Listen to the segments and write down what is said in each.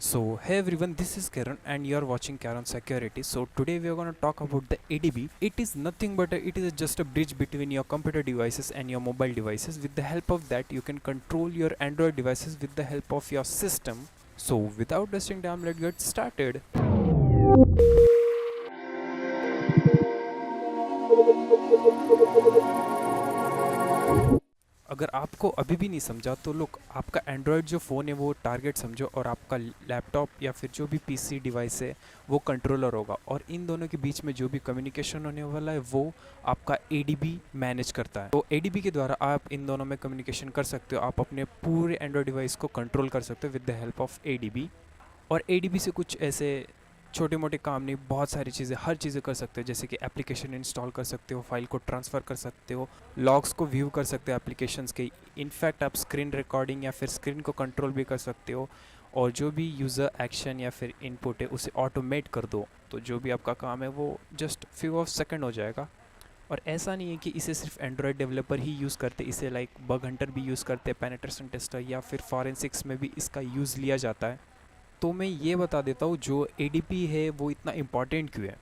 So hey everyone, this is Karan and you are watching Karan Security. So today we are going to talk about the ADB. It is nothing but it is just a bridge between your computer devices and your mobile devices. With the help of that, you can control your Android devices with the help of your system. So without wasting time, let's get started. अगर आपको अभी भी नहीं समझा तो look, आपका Android जो phone है वो टारगेट समझो और आपका लैपटॉप या फिर जो भी पीसी डिवाइस है वो कंट्रोलर होगा, और इन दोनों के बीच में जो भी कम्युनिकेशन होने वाला है वो आपका एडीबी मैनेज करता है। तो एडीबी के द्वारा आप इन दोनों में कम्युनिकेशन कर सकते हो, आप अपने पूरे एंड्रॉयड डिवाइस को कंट्रोल कर सकते हो with the help of ADB. और एडीबी से कुछ ऐसे छोटे मोटे काम नहीं, बहुत सारी चीज़ें, हर चीज़ें कर सकते हो, जैसे कि एप्लीकेशन इंस्टॉल कर सकते हो, फाइल को ट्रांसफ़र कर सकते हो, लॉग्स को व्यू कर सकते हो एप्लीकेशंस के। इनफैक्ट आप स्क्रीन रिकॉर्डिंग या फिर स्क्रीन को कंट्रोल भी कर सकते हो, और जो भी यूज़र एक्शन या फिर इनपुट है उसे ऑटोमेट कर दो, तो जो भी आपका काम है वो जस्ट फ्यू ऑफ सेकंड हो जाएगा। और ऐसा नहीं है कि इसे सिर्फ एंड्रॉयड डेवलपर ही यूज़ करते, इसे लाइक बग हंटर भी यूज़ करते, पेनिट्रेशन टेस्टर या फिर फॉरेंसिक्स में भी इसका यूज़ लिया जाता है। तो मैं ये बता देता हूँ जो एडीपी है वो इतना इम्पॉर्टेंट क्यों है।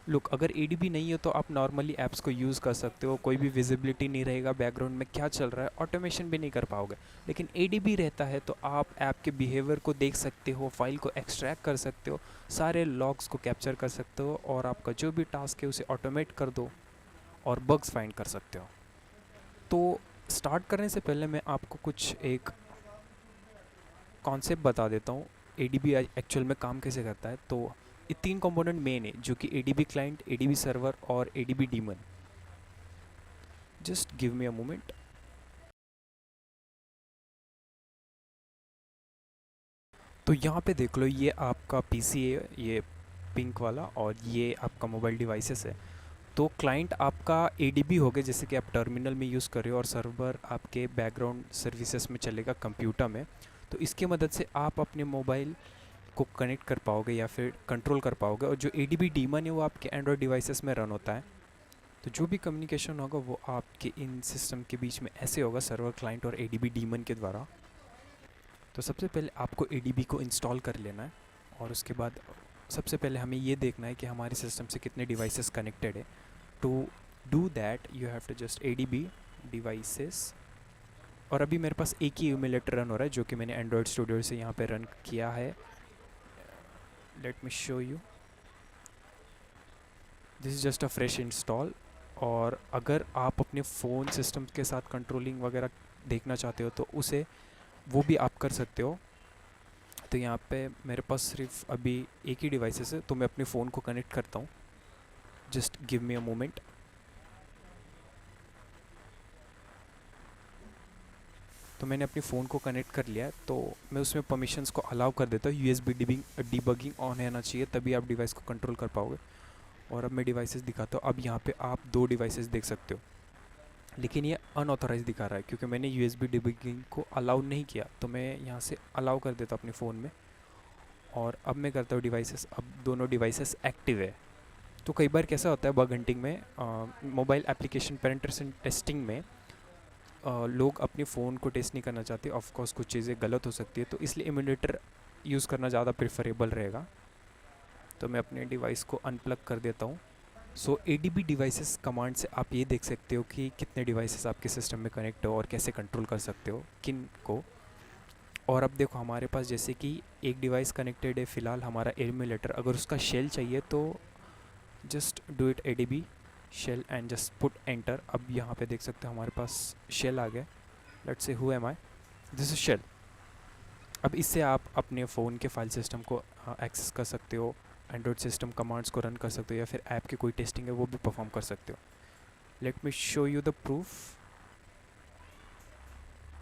लुक, अगर एडीपी नहीं है तो आप नॉर्मली ऐप्स को यूज़ कर सकते हो, कोई भी विजिबिलिटी नहीं रहेगा, बैकग्राउंड में क्या चल रहा है, ऑटोमेशन भी नहीं कर पाओगे। लेकिन एडीबी रहता है तो आप ऐप के बिहेवियर को देख सकते हो, फाइल को एक्सट्रैक्ट कर सकते हो, सारे लॉग्स को कैप्चर कर सकते हो, और आपका जो भी टास्क है उसे ऑटोमेट कर दो और बग्स फाइंड कर सकते हो। तो स्टार्ट करने से पहले मैं आपको कुछ एक कॉन्सेप्ट बता देता हूँ, एडीबी एक्चुअल में काम कैसे करता है। तो ये तीन कंपोनेंट मेन है, जो कि एडीबी क्लाइंट, एडीबी सर्वर और ADB demon. Just give me a moment. तो यहाँ पे देख लो, ये आपका पीसी है, ये पिंक वाला, और ये आपका मोबाइल डिवाइसेस है। तो क्लाइंट आपका एडीबी हो गया, जैसे कि आप टर्मिनल में यूज़ कर रहे हो, और सर्वर आपके बैकग्राउंड सर्विसेज में चलेगा कंप्यूटर में। तो इसकी मदद से आप अपने मोबाइल को कनेक्ट कर पाओगे या फिर कंट्रोल कर पाओगे। और जो एडीबी डीमन है वो आपके एंड्रॉयड डिवाइसेस में रन होता है। तो जो भी कम्युनिकेशन होगा वो आपके इन सिस्टम के बीच में ऐसे होगा, सर्वर, क्लाइंट और एडीबी डीमन के द्वारा। तो सबसे पहले आपको एडीबी को इंस्टॉल कर लेना है, और उसके बाद सबसे पहले हमें ये देखना है कि हमारे सिस्टम से कितने डिवाइसेस कनेक्टेड है। To do that you have to just ADB devices. और अभी मेरे पास एक ही इम्यूलेटर रन हो रहा है, जो कि मैंने एंड्रॉयड स्टूडियो से यहाँ पे रन किया है। Let me show you, this is just a fresh install. और अगर आप अपने फ़ोन सिस्टम के साथ कंट्रोलिंग वगैरह देखना चाहते हो तो उसे वो भी आप कर सकते हो। तो यहाँ पे मेरे पास सिर्फ अभी एक ही डिवाइसेस है, तो मैं अपने फ़ोन को कनेक्ट करता हूँ। Just give me a moment. तो मैंने अपने फ़ोन को कनेक्ट कर लिया है, तो मैं उसमें परमिशंस को अलाउ कर देता हूँ। यूएसबी डीबगिंग ऑन रहना चाहिए, तभी आप डिवाइस को कंट्रोल कर पाओगे। और अब मैं डिवाइसेस दिखाता हूँ। अब यहाँ पे आप दो डिवाइसेस देख सकते हो, लेकिन ये अनऑथोराइज दिखा रहा है क्योंकि मैंने यूएसबी डिबगिंग को अलाउ नहीं किया। तो मैं यहाँ से अलाउ कर देता हूँ अपने फ़ोन में, और अब मैं करता हूँ डिवाइसेस। अब दोनों डिवाइसेस एक्टिव है। तो कई बार कैसा होता है बग हंटिंग में, मोबाइल एप्लीकेशन पेनिट्रेशन टेस्टिंग में, लोग अपने फ़ोन को टेस्ट नहीं करना चाहते। ऑफकोर्स कुछ चीज़ें गलत हो सकती है, तो इसलिए इम्यूलेटर यूज़ करना ज़्यादा प्रेफरेबल रहेगा। तो मैं अपने डिवाइस को अनप्लग कर देता हूँ। सो एडीबी डिवाइसेस कमांड से आप ये देख सकते हो कि कितने डिवाइसेस आपके सिस्टम में कनेक्ट हो और कैसे कंट्रोल कर सकते हो किन को। और अब देखो, हमारे पास जैसे कि एक डिवाइस कनेक्टेड है फ़िलहाल, हमारा एमुलेटर। अगर उसका शेल चाहिए तो just do it ADB shell and just put enter. अब यहाँ पे देख सकते हो हमारे पास शेल आ गया। Let's say who am I, this is shell. अब इससे आप अपने फ़ोन के फाइल सिस्टम को एक्सेस कर सकते हो, एंड्रॉयड सिस्टम कमांड्स को रन कर सकते हो, या फिर ऐप की कोई टेस्टिंग है वो भी परफॉर्म कर सकते हो। Late me show you the proof.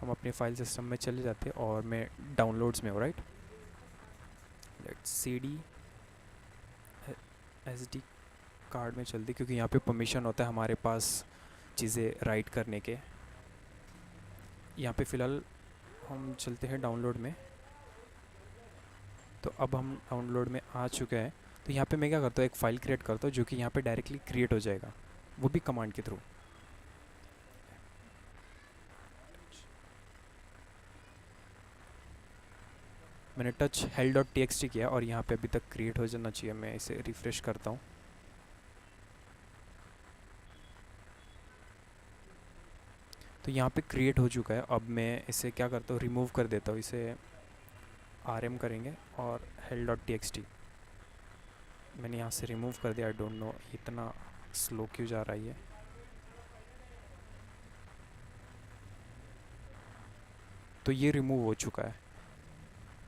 हम अपने फाइल सिस्टम में चले जाते हैं और मैं डाउनलोड्स में हूँ, right. Let's c d s d card में चलते, क्योंकि यहाँ पे परमिशन होता है हमारे पास चीज़ें राइट करने के। यहाँ पे फ़िलहाल हम चलते हैं डाउनलोड में। तो अब हम डाउनलोड में आ चुके हैं। तो यहाँ पे मैं क्या करता हूँ, एक फ़ाइल क्रिएट करता हूँ जो कि यहाँ पे डायरेक्टली क्रिएट हो जाएगा, वो भी कमांड के थ्रू। मैंने touch hello dot T x T किया और यहाँ पे अभी तक क्रिएट हो जाना चाहिए। मैं इसे रिफ़्रेश करता हूँ। तो यहाँ पे क्रिएट हो चुका है। अब मैं इसे क्या करता हूँ, रिमूव कर देता हूँ। इसे RM करेंगे और hello dot T x T मैंने यहाँ से रिमूव कर दिया। आई डोंट नो इतना स्लो क्यों जा रहा है ये। तो ये रिमूव हो चुका है।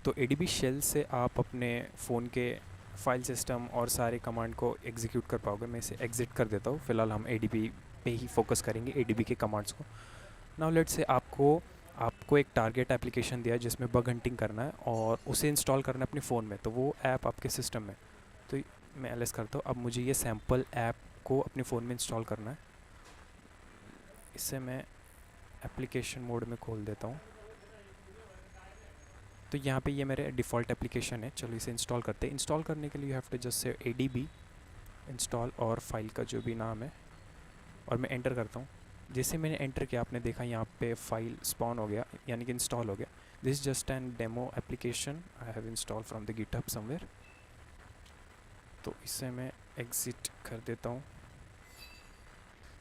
तो ADB शेल से आप अपने फ़ोन के फाइल सिस्टम और सारे कमांड को एग्जीक्यूट कर पाओगे। मैं इसे एग्ज़िट कर देता हूँ। फ़िलहाल हम ADB पे ही फोकस करेंगे, ADB के कमांड्स को। नाउ लेट्स से आपको एक टारगेट एप्लीकेशन दिया है जिसमें बग हंटिंग करना है और उसे इंस्टॉल करना है अपने फ़ोन में। तो वो ऐप आपके सिस्टम में, तो मैं एलएस करता हूँ। अब मुझे ये सैम्पल ऐप को अपने फ़ोन में इंस्टॉल करना है। इसे मैं एप्लीकेशन मोड में खोल देता हूँ। तो यहाँ पे ये मेरे डिफ़ॉल्ट एप्लीकेशन है। चलो इसे इंस्टॉल करते हैं। इंस्टॉल करने के लिए you have to just say ADB install और फाइल का जो भी नाम है, और मैं एंटर करता हूँ। जैसे मैंने एंटर किया, आपने देखा यहाँ पे फाइल स्पॉन हो गया, यानी कि इंस्टॉल हो गया। This just an demo application I have install from the GitHub somewhere. तो इसे मैं एग्ज़िट कर देता हूँ।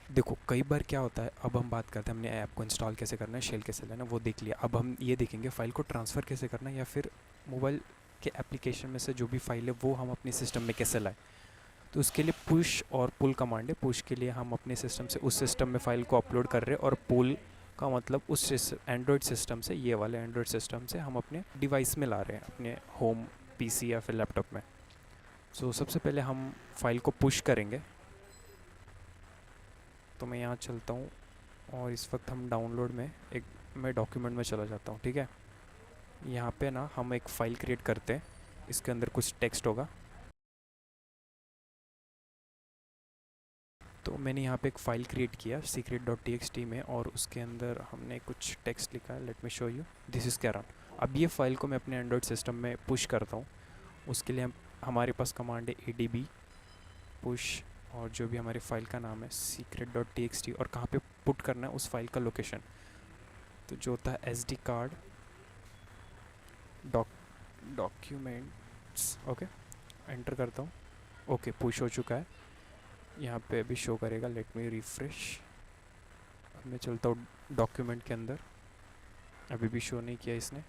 देखो कई बार क्या होता है, अब हम बात करते हैं हमने ऐप को इंस्टॉल कैसे करना है, शेल कैसे लेना है, वो देख लिया। अब हम ये देखेंगे फाइल को ट्रांसफ़र कैसे करना है, या फिर मोबाइल के एप्लीकेशन में से जो भी फाइल है वो हम अपने सिस्टम में कैसे लाएँ। तो उसके लिए पुश और पुल कमांड है। पुश के लिए हम अपने सिस्टम से उस सिस्टम में फ़ाइल को अपलोड कर रहे हैं, और पुल का मतलब उस एंड्रॉयड सिस्टम से, ये वाले एंड्रॉयड सिस्टम से हम अपने डिवाइस में ला रहे हैं, अपने होम PC या फिर लैपटॉप में। सो सबसे पहले हम फाइल को पुश करेंगे। तो मैं यहाँ चलता हूँ और इस वक्त हम डाउनलोड में मैं डॉक्यूमेंट में चला जाता हूँ। ठीक है, यहाँ पे ना हम एक फ़ाइल क्रिएट करते हैं। इसके अंदर कुछ टेक्स्ट होगा। तो मैंने यहाँ पे एक फ़ाइल क्रिएट किया secret.txt में, और उसके अंदर हमने कुछ टेक्स्ट लिखा है। Let me show you, this is Karen. अब ये फ़ाइल को मैं अपने एंड्रॉयड सिस्टम में पुश करता हूँ। उसके लिए हमारे पास कमांड है ADB पुश, और जो भी हमारी फ़ाइल का नाम है secret.txt, और कहाँ पे पुट करना है उस फाइल का लोकेशन। तो जो होता है SD card documents. Okay, enter करता हूँ। ओके, पुश हो चुका है। यहाँ पे अभी शो करेगा। Let me refresh. अब मैं चलता हूँ डॉक्यूमेंट के अंदर। अभी भी शो नहीं किया इसने।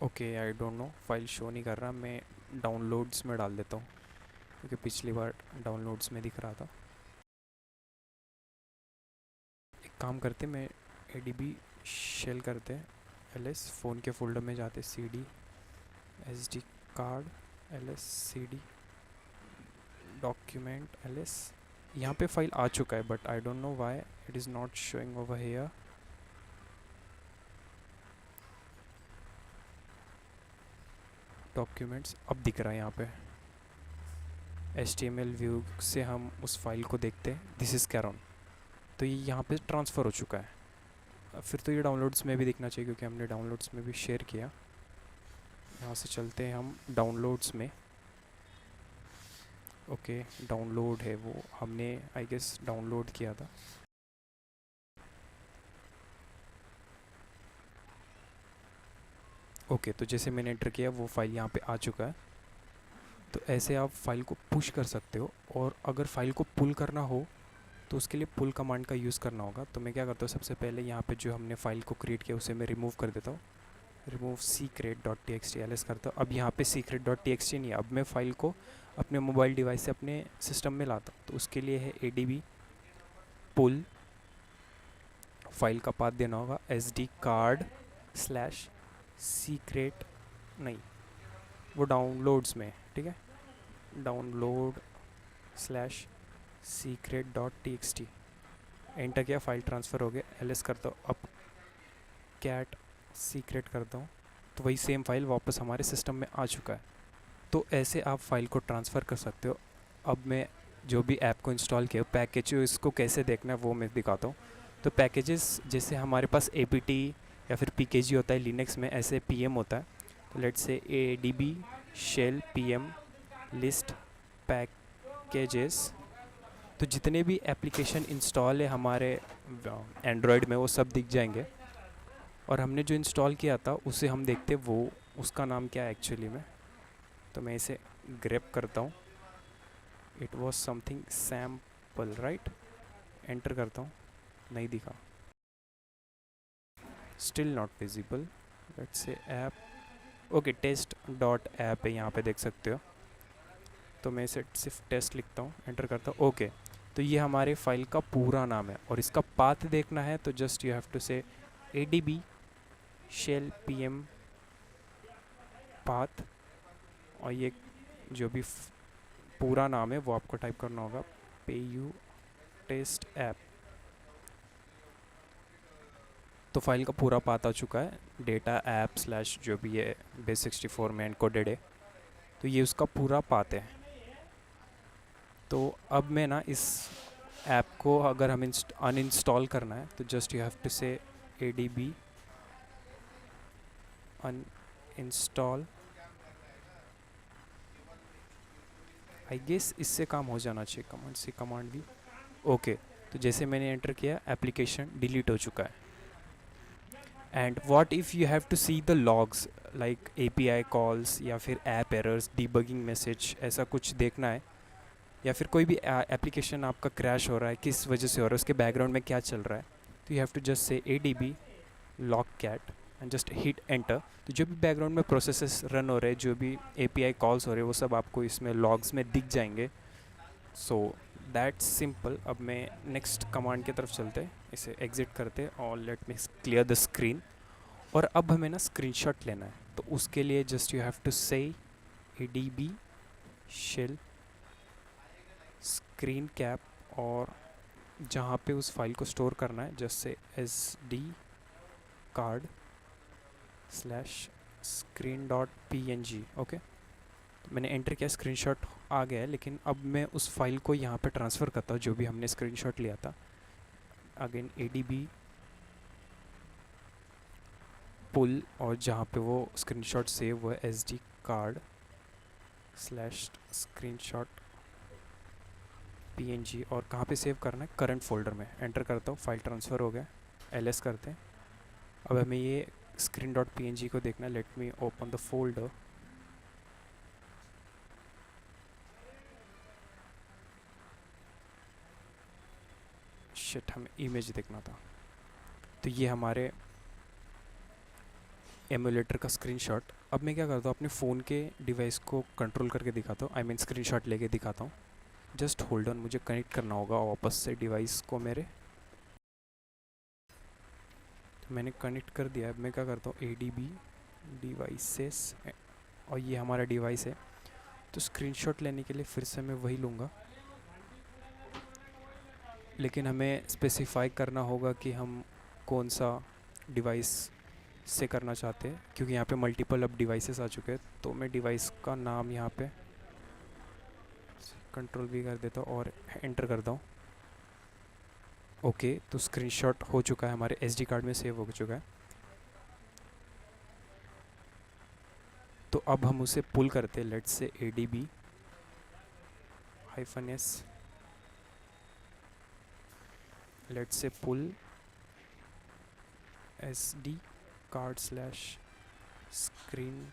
Okay, I don't know, file show नहीं कर रहा। मैं डाउनलोड्स में डाल देता हूँ, क्योंकि पिछली बार डाउनलोड्स में दिख रहा था। एक काम करते, मैं ADB शेल करते LS, फ़ोन के फोल्डर में जाते CD SD card LS CD document LS। यहाँ पे फाइल आ चुका है, but I don't know why it is not showing over here. Documents अब दिख रहा है यहाँ पे। HTML व्यू से हम उस फाइल को देखते हैं, दिस इज़ कैरन। तो ये यहाँ पे ट्रांसफ़र हो चुका है। फिर तो ये डाउनलोड्स में भी दिखना चाहिए, क्योंकि हमने डाउनलोड्स में भी शेयर किया। यहाँ से चलते हैं हम डाउनलोड्स में। ओके, डाउनलोड है वो, हमने आई गेस डाउनलोड किया था। ओके, तो जैसे मैंने एंटर किया वो फ़ाइल यहाँ पे आ चुका है। तो ऐसे आप फाइल को पुश कर सकते हो, और अगर फाइल को पुल करना हो तो उसके लिए पुल कमांड का यूज़ करना होगा। तो मैं क्या करता हूँ, सबसे पहले यहाँ पे जो हमने फ़ाइल को क्रिएट किया उसे मैं रिमूव कर देता हूँ। रिमूव secret.txt LS करता हूँ। अब यहाँ पे secret.txt नहीं है, अब मैं फ़ाइल को अपने मोबाइल डिवाइस से अपने सिस्टम में लाता हूँ। तो उसके लिए है ADB पुल, फाइल का पाथ देना होगा SD कार्ड स्लैश सीक्रेट, नहीं वो डाउनलोड्स में, ठीक है, डाउनलोड स्लैश secret.txt। एंटर किया, फाइल ट्रांसफ़र हो गया। LS करता हूँ। अब कैट सीक्रेट करता हूँ, तो वही सेम फाइल वापस हमारे सिस्टम में आ चुका है। तो ऐसे आप फाइल को ट्रांसफ़र कर सकते हो। अब मैं जो भी ऐप को इंस्टॉल किया, पैकेज इसको कैसे देखना है वो मैं दिखाता हूँ। तो पैकेजेस, जैसे हमारे पास APT या फिर PKG होता है लिनक्स में, ऐसे PM होता है। तो let's say ADB shell PM list packages. तो जितने भी एप्लीकेशन इंस्टॉल है हमारे एंड्रॉयड में वो सब दिख जाएंगे। और हमने जो इंस्टॉल किया था उसे हम देखते वो उसका नाम क्या है एक्चुअली में। तो मैं इसे ग्रैब करता हूँ। It was something sample right. Enter करता हूँ, नहीं दिखा, still not visible. Let's say app, okay test dot app है, यहाँ पे देख सकते हो। तो मैं इसे सिर्फ टेस्ट लिखता हूँ, एंटर करता हूँ, ओके। तो ये हमारे फाइल का पूरा नाम है और इसका पाथ देखना है तो just you have to say adb shell pm path, और ये जो भी पूरा नाम है वो आपको टाइप करना होगा, PU टेस्ट ऐप। तो फाइल का पूरा पाथ आ चुका है, डेटा ऐप स्लैश जो भी है base64 में एनकोडेड है। तो ये उसका पूरा पाथ है। तो अब मैं ना इस ऐप को अगर हमें अनइंस्टॉल करना है तो just you have to say adb uninstall. I guess इससे काम हो जाना चाहिए, कमांड सी कमांड भी, ओके। तो जैसे मैंने एंटर किया एप्लीकेशन डिलीट हो चुका है। And what if you have to see the logs like API calls या फिर ऐप एरर्स, डीबगिंग मैसेज, ऐसा कुछ देखना है, या फिर कोई भी एप्लीकेशन आपका क्रैश हो रहा है, किस वजह से हो रहा है, उसके बैकग्राउंड में क्या चल रहा है, तो you have to just say adb logcat and just hit enter. तो जो भी बैकग्राउंड में प्रोसेसेस रन हो रहे हैं, जो भी API कॉल्स हो रहे हैं, वो सब आपको इसमें लॉग्स में दिख जाएंगे। So that's simple. अब मैं नेक्स्ट कमांड की तरफ चलते हैं, इसे एग्जिट करते और let me clear the screen. और अब हमें ना स्क्रीनशॉट लेना है, तो उसके लिए just you have to say adb shell screen cap, और जहाँ पे उस फाइल को स्टोर करना है just say SD card slash screen dot PNG, okay. तो मैंने एंटर किया, स्क्रीनशॉट आ गया है, लेकिन अब मैं उस फाइल को यहाँ पे ट्रांसफ़र करता हूँ जो भी हमने स्क्रीनशॉट लिया था। अगेन adb पुल, और जहाँ पे वो स्क्रीनशॉट सेव हुआ है SD card slash screenshot PNG, और कहाँ पे सेव करना है, करंट फोल्डर में। एंटर करता हूँ, फाइल ट्रांसफ़र हो गया। LS करते हैं। अब हमें ये स्क्रीन डॉट PNG को देखना है। Let me open the folder. Shit, हमें इमेज देखना था। तो ये हमारे एमुलेटर का स्क्रीनशॉट। अब मैं क्या करता हूँ, अपने फ़ोन के डिवाइस को कंट्रोल करके दिखाता हूँ, आई मीन स्क्रीनशॉट लेके दिखाता हूँ। जस्ट होल्ड ऑन, मुझे कनेक्ट करना होगा वापस से डिवाइस को मेरे। तो मैंने कनेक्ट कर दिया। अब मैं क्या करता हूँ, adb डिवाइसेस, और ये हमारा डिवाइस है। तो स्क्रीनशॉट लेने के लिए फिर से मैं वही लूँगा, लेकिन हमें स्पेसिफाई करना होगा कि हम कौन सा डिवाइस से करना चाहते हैं, क्योंकि यहाँ पे मल्टीपल अब डिवाइसेस आ चुके हैं। तो मैं डिवाइस का नाम यहाँ पे कंट्रोल भी कर देता हूँ और एंटर करता हूँ, ओके। तो स्क्रीनशॉट हो चुका है, हमारे SD कार्ड में सेव हो चुका है। तो अब हम उसे पुल करते हैं। Let's say adb -s, let's say pull SD card slash screen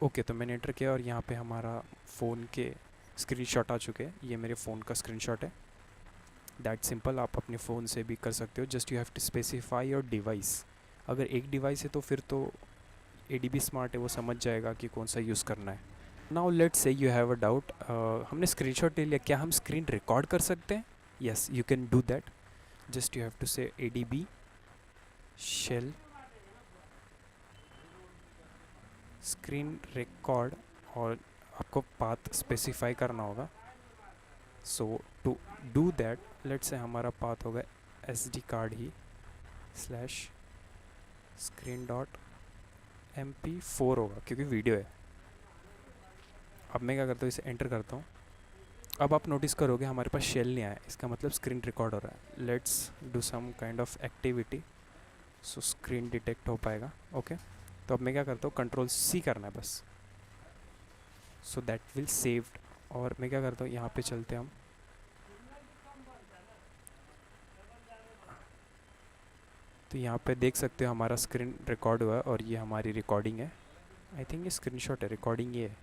okay. तो मैंने एंटर किया और यहाँ पे हमारा फ़ोन के स्क्रीनशॉट आ चुके हैं। ये मेरे फ़ोन का स्क्रीनशॉट है। दैट सिंपल, आप अपने फ़ोन से भी कर सकते हो। Just you have to specify your device. अगर एक डिवाइस है तो फिर तो adb स्मार्ट है, वो समझ जाएगा कि कौन सा यूज़ करना है। Now let's say you have a doubt, हमने स्क्रीनशॉट ले लिया, क्या हम स्क्रीन रिकॉर्ड कर सकते हैं? Yes, you can do that. Just you have to say adb shell screen record, और आपको पाथ स्पेसिफाई करना होगा। So to do that, let's say हमारा पाथ होगा SD कार्ड ही स्लैश स्क्रीन डॉट MP4 होगा, क्योंकि वीडियो है। अब मैं क्या करता हूँ, इसे एंटर करता हूँ। अब आप नोटिस करोगे हमारे पास शेल नहीं आया, इसका मतलब स्क्रीन रिकॉर्ड हो रहा है। Let's do some kind of activity, so screen detect हो पाएगा, ओके। तो अब मैं क्या करता हूँ, कंट्रोल C करना है बस। So that will saved. और मैं क्या करता हूँ, यहाँ पे चलते हैं हम। तो यहाँ पे देख सकते हो हमारा स्क्रीन रिकॉर्ड हुआ है और ये हमारी रिकॉर्डिंग है। आई थिंक ये स्क्रीनशॉट है, रिकॉर्डिंग ये है।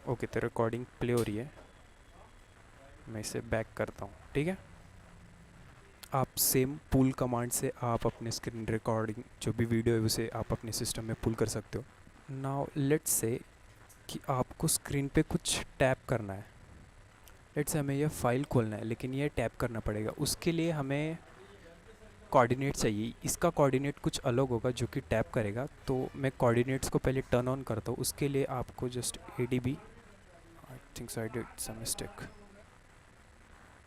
ओके, तो रिकॉर्डिंग प्ले हो रही है। मैं इसे बैक करता हूँ, ठीक है। आप सेम पुल कमांड से आप अपने स्क्रीन रिकॉर्डिंग जो भी वीडियो है उसे आप अपने सिस्टम में पुल कर सकते हो। नाउ लेट्स से कि आपको स्क्रीन पे कुछ टैप करना है। लेट्स से हमें यह फाइल खोलना है, लेकिन ये टैप करना पड़ेगा। उसके लिए हमें कोऑर्डिनेट चाहिए। इसका कोऑर्डिनेट कुछ अलग होगा जो कि टैप करेगा। तो मैं कोऑर्डिनेट्स को पहले टर्न ऑन करता हूँ। उसके लिए आपको just ADB, I think I did some mistake.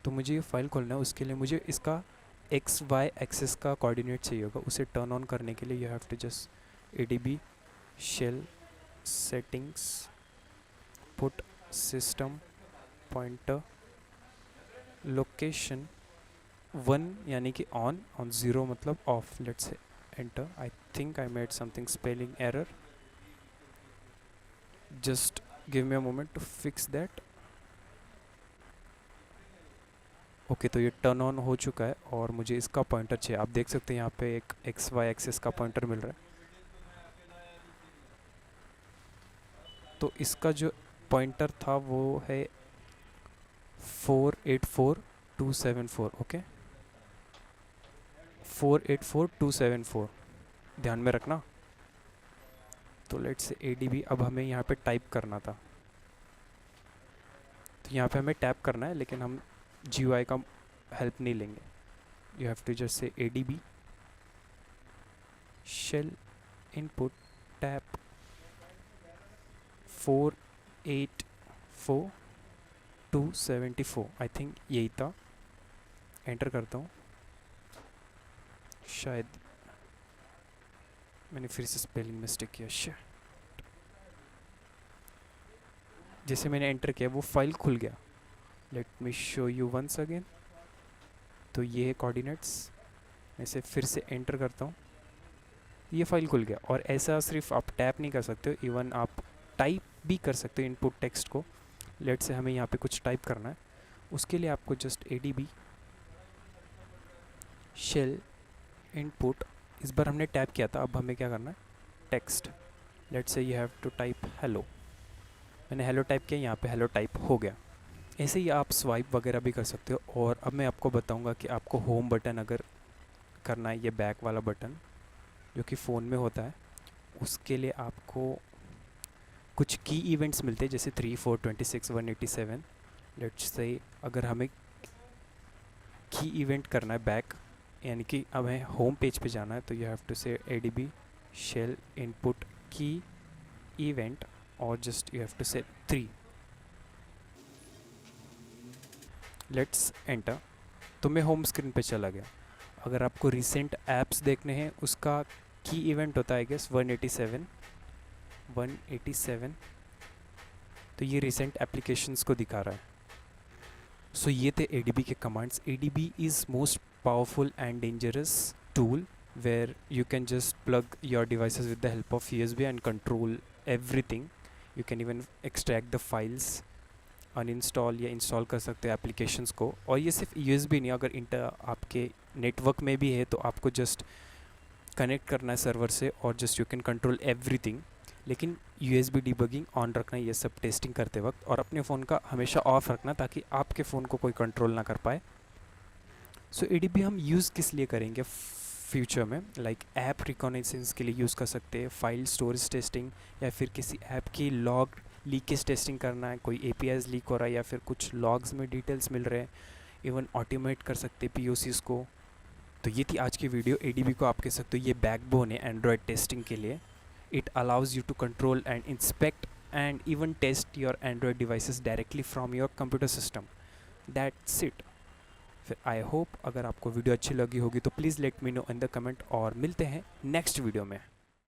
तो मुझे ये फाइल खोलना है, उसके लिए मुझे इसका XY एक्सिस का कोऑर्डिनेट चाहिए होगा। उसे टर्न ऑन करने के लिए you have to just ADB shell settings put system pointer location 1 यानी कि ऑन 0 मतलब off. Let's say enter. I think I made something spelling error, just give me a moment to fix that. Okay, तो ये turn on हो चुका है और मुझे इसका पॉइंटर चाहिए। आप देख सकते हैं यहाँ पे एक XY एक्सिस का पॉइंटर मिल रहा है। तो इसका जो पॉइंटर था वो है 484274। ओके, 484274 ध्यान में रखना। तो लेट्स से ADB, अब हमें यहाँ पे टाइप करना था। तो यहाँ पे हमें टैप करना है, लेकिन हम GUI का हेल्प नहीं लेंगे। You have to just say ADB shell input tap 484274। I think यही था। एंटर करता हूँ। शायद मैंने फिर से स्पेलिंग मिस्टेक किया। जैसे मैंने एंटर किया वो फाइल खुल गया। Let me show you once again. तो ये है कोऑर्डिनेट्स। मैं इसे फिर से एंटर करता हूँ, ये फाइल खुल गया। और ऐसा सिर्फ आप टैप नहीं कर सकते हो, इवन आप टाइप भी कर सकते हो इनपुट टेक्स्ट को। लेट से हमें यहाँ पे कुछ टाइप करना है। उसके लिए आपको जस्ट ADB शेल इनपुट, इस बार हमने टैप किया था, अब हमें क्या करना है, text. Let say you have to type hello. मैंने हेलो टाइप किया, यहाँ पे हेलो टाइप हो गया। ऐसे ही आप स्वाइप वगैरह भी कर सकते हो। और अब मैं आपको बताऊंगा कि आपको होम बटन अगर करना है, ये बैक वाला बटन जो कि फ़ोन में होता है, उसके लिए आपको कुछ की इवेंट्स मिलते हैं, जैसे 3, 4, 26, 187। लेट्स से अगर हमें की इवेंट करना है बैक, यानी कि अब हमें होम पेज पे जाना है, तो you have to say ADB shell input की इवेंट और जस्ट यू हैव टू से 3। Let's enter. तो मैं होम स्क्रीन पे चला गया। अगर आपको रिसेंट ऐप्स देखने हैं, उसका की इवेंट होता है गेस 187। तो ये रिसेंट एप्लीकेशंस को दिखा रहा है। सो ये थे ADB के commands. ADB is most powerful and dangerous tool where you can just plug your devices with the help of USB and control everything. You can even extract the files, uninstall या install कर सकते हैं applications को। और ये सिर्फ USB नहीं, अगर आपके नेटवर्क में भी है तो आपको just कनेक्ट करना है सर्वर से और just you can control everything. लेकिन USB डिबगिंग ऑन रखना ये सब टेस्टिंग करते वक्त, और अपने फ़ोन का हमेशा ऑफ रखना ताकि आपके फ़ोन को कोई कंट्रोल ना कर पाए। सो ADB हम यूज़ किस लिए करेंगे फ्यूचर में, लाइक ऐप रिकॉग्निशंस के लिए यूज़ कर सकते हैं, फाइल स्टोरेज टेस्टिंग, या फिर किसी ऐप की लॉग लीकेज टेस्टिंग करना है, कोई APIs लीक हो रहा है या फिर कुछ लॉग्स में डिटेल्स मिल रहे हैं, इवन ऑटोमेट कर सकते हैं POCs को। तो ये थी आज की वीडियो। ADB को आप कह सकते हो ये बैकबोन है एंड्रॉयड टेस्टिंग के लिए। It allows you to control and inspect and even test your Android devices directly from your computer system. That's it. फिर आई होप अगर आपको वीडियो अच्छी लगी होगी तो please let me know in the comment, और मिलते हैं नेक्स्ट वीडियो में।